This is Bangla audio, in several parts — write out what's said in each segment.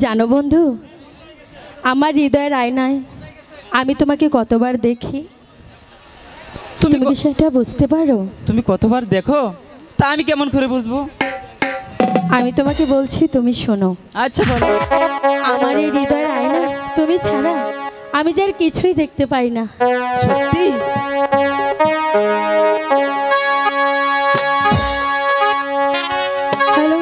জানো বন্ধু, আমার হৃদয়ের আয়নায় আমি তোমাকে কতবার দেখি, তুমি কি সেটা বুঝতে পারো? তুমি কতবার দেখো তা আমি কেমন করে বুঝবো? আমি তোমাকে বলছি, তুমি শোনো। আচ্ছা বলো। আমার এই হৃদয়ের আয়না তুমি ছাড়া আমি যে আর কিছুই দেখতে পাই না। সত্যি? হ্যালো,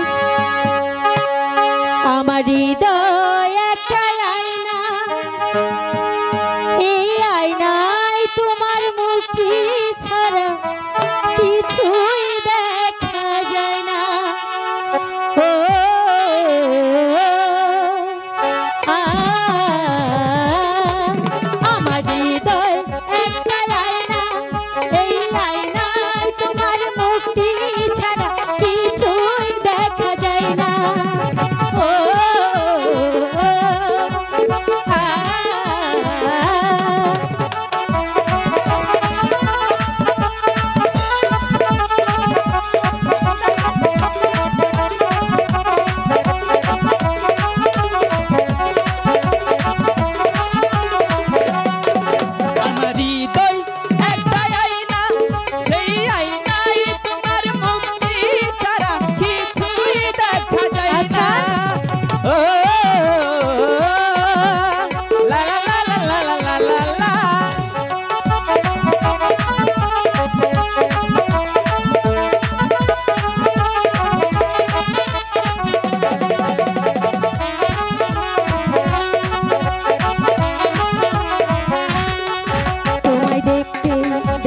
আমার হৃদয় একটা আয়না, এই আয়নায় তোমার মুখটি ছাড়া কিছুই দেখা যায় না। ও আমার হৃদয় একটা আয়না, এই আয়নায় তোমার মুখটি ছাড়া কিছুই দেখা যায় না। ও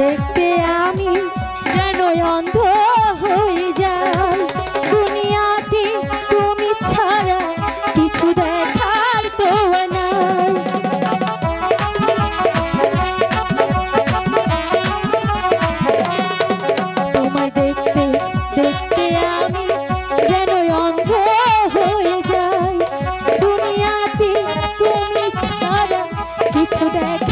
দেখতে আমি যেন অন্ধ হয়ে যাই, দুনিয়াতে তুমি ছাড়া কিছু দেখার তো নাই। তোমায় দেখতে দেখতে আমি যেন অন্ধ হয়ে যাই, দুনিয়াতে তুমি ছাড়া কিছু দেখা